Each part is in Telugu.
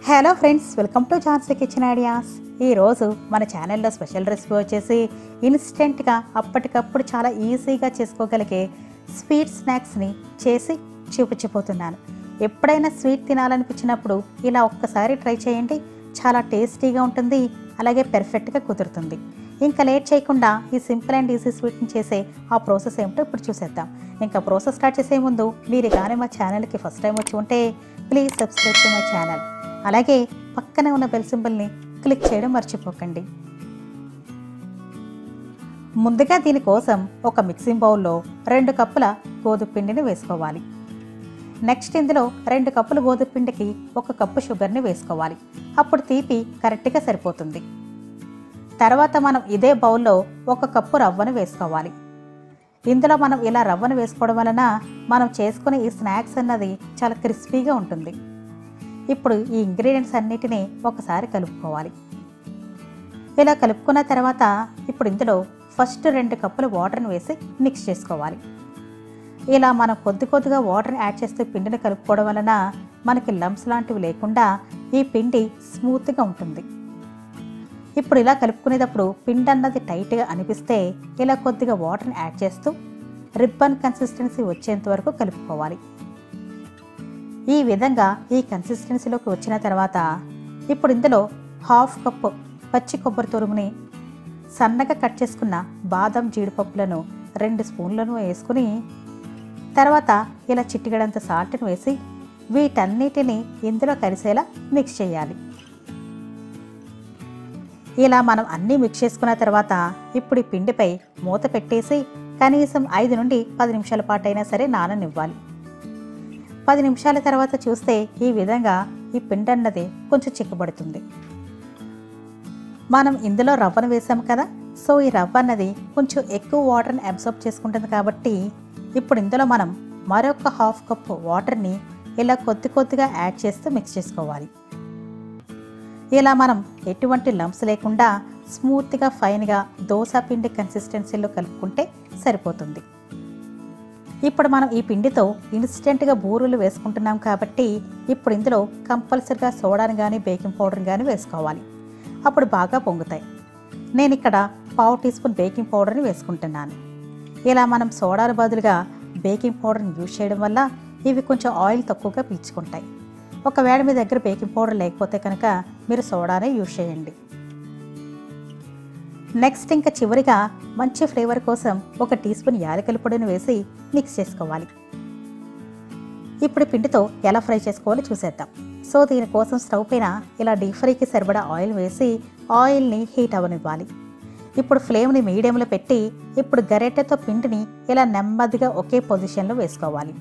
Hello friends, welcome to Jhansi kitchen ideas. ఈరోజు మన ఛానల్లో స్పెషల్ రెసిపీ వచ్చేసి ఇన్స్టెంట్గా అప్పటికప్పుడు చాలా ఈజీగా చేసుకోగలిగే స్వీట్ స్నాక్స్ని చేసి చూపించబోతున్నాను. ఎప్పుడైనా స్వీట్ తినాలనిపించినప్పుడు ఇలా ఒక్కసారి ట్రై చేయండి. చాలా టేస్టీగా ఉంటుంది, అలాగే పెర్ఫెక్ట్గా కుదురుతుంది. ఇంకా లేట్ చేయకుండా ఈ సింపుల్ అండ్ ఈజీ స్వీట్ని చేసే ఆ ప్రాసెస్ ఏమిటో ఇప్పుడు చూసేద్దాం. ఇంకా ప్రాసెస్ స్టార్ట్ చేసే ముందు మీరు కానీ మా ఛానల్కి ఫస్ట్ టైం వచ్చి ఉంటే please subscribe to my channel, అలాగే పక్కనే ఉన్న బెల్ సింబల్ని క్లిక్ చేయడం మర్చిపోకండి. ముందుగా దీనికోసం ఒక మిక్సింగ్ బౌల్లో 2 కప్పుల గోధుమ పిండిని వేసుకోవాలి. నెక్స్ట్ ఇందులో 2 కప్పుల గోధుమ పిండికి 1 కప్పు షుగర్ని వేసుకోవాలి. అప్పుడు తీపి కరెక్ట్గా సరిపోతుంది. తర్వాత మనం ఇదే బౌల్లో 1 కప్పు రవ్వను వేసుకోవాలి. ఇందులో మనం ఇలా రవ్వను వేసుకోవడం వలన మనం చేసుకునే ఈ స్నాక్స్ అన్నది చాలా క్రిస్పీగా ఉంటుంది. ఇప్పుడు ఈ ఇంగ్రీడియంట్స్ అన్నిటినీ ఒకసారి కలుపుకోవాలి. ఇలా కలుపుకున్న తర్వాత ఇప్పుడు ఇందులో ఫస్ట్ 2 కప్పుల వాటర్ని వేసి మిక్స్ చేసుకోవాలి. ఇలా మనం కొద్దిగా వాటర్ యాడ్ చేస్తూ పిండిని కలుపుకోవడం వలన మనకి లంప్స్ లాంటివి లేకుండా ఈ పిండి స్మూత్గా ఉంటుంది. ఇప్పుడు ఇలా కలుపుకునేటప్పుడు పిండి అన్నది టైట్గా అనిపిస్తే ఇలా కొద్దిగా వాటర్ని యాడ్ చేస్తూ రిబ్బన్ కన్సిస్టెన్సీ వచ్చేంత వరకు కలుపుకోవాలి. ఈ విధంగా ఈ కన్సిస్టెన్సీలోకి వచ్చిన తర్వాత ఇప్పుడు ఇందులో 1/2 కప్పు పచ్చి కొబ్బరి తురుముని, సన్నగా కట్ చేసుకున్న బాదం జీడిపప్పులను 2 స్పూన్లను వేసుకుని తర్వాత ఇలా చిటికెడంత సాల్ట్ని వేసి వీటన్నిటిని ఇందులో కలిసేలా మిక్స్ చేయాలి. ఇలా మనం అన్నీ మిక్స్ చేసుకున్న తర్వాత ఇప్పుడు ఈ పిండిపై మూత పెట్టేసి కనీసం 5 నుండి 10 నిమిషాల పాటు అయినా సరే నాననివ్వాలి. 10 నిమిషాల తర్వాత చూస్తే ఈ విధంగా ఈ పిండి అన్నది కొంచెం చిక్కబడుతుంది. మనం ఇందులో రవ్వను వేసాం కదా, సో ఈ రవ్వ అన్నది కొంచెం ఎక్కువ వాటర్ని అబ్జర్బ్ చేసుకుంటుంది. కాబట్టి ఇప్పుడు ఇందులో మనం మరొక 1/2 కప్పు వాటర్ని ఇలా కొద్దిగా యాడ్ చేస్తూ మిక్స్ చేసుకోవాలి. ఇలా మనం ఎటువంటి లంప్స్ లేకుండా స్మూత్గా ఫైన్గా దోశ పిండి కన్సిస్టెన్సీలో కలుపుకుంటే సరిపోతుంది. ఇప్పుడు మనం ఈ పిండితో ఇన్స్టెంట్గా బూరెలు వేసుకుంటున్నాం కాబట్టి ఇప్పుడు ఇందులో కంపల్సరిగా సోడాని కానీ బేకింగ్ పౌడర్ని కానీ వేసుకోవాలి. అప్పుడు బాగా పొంగుతాయి. నేను ఇక్కడ 1/2 టీ స్పూన్ బేకింగ్ పౌడర్ని వేసుకుంటున్నాను. ఇలా మనం సోడాల బదులుగా బేకింగ్ పౌడర్ని యూజ్ చేయడం వల్ల ఇవి కొంచెం ఆయిల్ తక్కువగా పీల్చుకుంటాయి. ఒకవేళ మీ దగ్గర బేకింగ్ పౌడర్ లేకపోతే కనుక మీరు సోడానే యూజ్ చేయండి. నెక్స్ట్ ఇంకా చివరిగా మంచి ఫ్లేవర్ కోసం 1 టీ స్పూన్ యాలకుల పొడిని వేసి మిక్స్ చేసుకోవాలి. ఇప్పుడు పిండితో ఎలా ఫ్రై చేసుకోవాలో చూసేద్దాం. సో దీనికోసం స్టవ్ పైన ఇలా డీప్ ఫ్రైకి సరిపడా ఆయిల్ వేసి ఆయిల్ని హీట్ అవ్వనివ్వాలి. ఇప్పుడు ఫ్లేమ్ని మీడియంలో పెట్టి ఇప్పుడు గరిటెతో పిండిని ఇలా నెమ్మదిగా ఒకే పొజిషన్లో వేసుకోవాలి.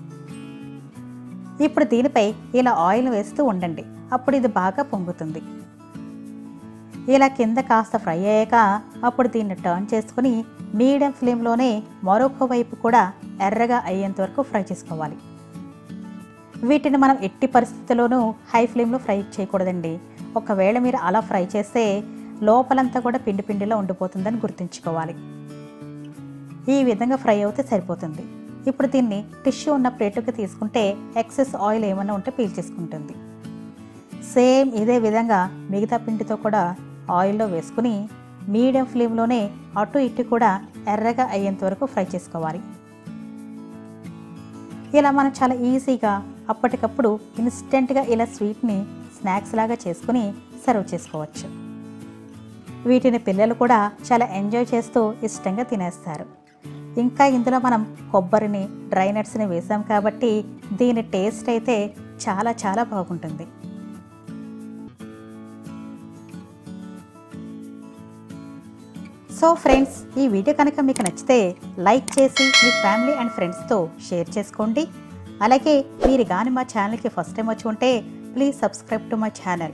ఇప్పుడు దీనిపై ఇలా ఆయిల్ వేస్తూ ఉండండి, అప్పుడు ఇది బాగా పొంగుతుంది. ఇలా కింద కాస్త ఫ్రై అయ్యాక అప్పుడు దీన్ని టర్న్ చేసుకుని మీడియం ఫ్లేమ్లోనే మరొక వైపు కూడా ఎర్రగా అయ్యేంత వరకు ఫ్రై చేసుకోవాలి. వీటిని మనం ఎట్టి పరిస్థితుల్లోనూ హై ఫ్లేమ్లో ఫ్రై చేయకూడదండి. ఒకవేళ మీరు అలా ఫ్రై చేస్తే లోపలంతా కూడా పిండిలో ఉండిపోతుందని గుర్తుంచుకోవాలి. ఈ విధంగా ఫ్రై అవుతే సరిపోతుంది. ఇప్పుడు దీన్ని టిష్యూ ఉన్న ప్లేట్లోకి తీసుకుంటే ఎక్సెస్ ఆయిల్ ఏమన్నా ఉంటే పీల్చేసుకుంటుంది. సేమ్ ఇదే విధంగా మిగతా పిండితో కూడా ఆయిల్లో వేసుకుని మీడియం ఫ్లేమ్లోనే అటు ఇటు కూడా ఎర్రగా అయ్యేంత వరకు ఫ్రై చేసుకోవాలి. ఇలా మనం చాలా ఈజీగా అప్పటికప్పుడు ఇన్స్టెంట్గా ఇలా స్వీట్ని స్నాక్స్ లాగా చేసుకుని సర్వ్ చేసుకోవచ్చు. వీటిని పిల్లలు కూడా చాలా ఎంజాయ్ చేస్తూ ఇష్టంగా తినేస్తారు. ఇంకా ఇందులో మనం కొబ్బరిని, డ్రై నట్స్ని వేసాం కాబట్టి దీని టేస్ట్ అయితే చాలా బాగుంటుంది. సో ఫ్రెండ్స్, ఈ వీడియో కనుక మీకు నచ్చితే లైక్ చేసి మీ ఫ్యామిలీ అండ్ ఫ్రెండ్స్తో షేర్ చేసుకోండి. అలాగే మీరు కానీ మా ఛానల్కి ఫస్ట్ టైం వచ్చి ఉంటే please subscribe to my channel.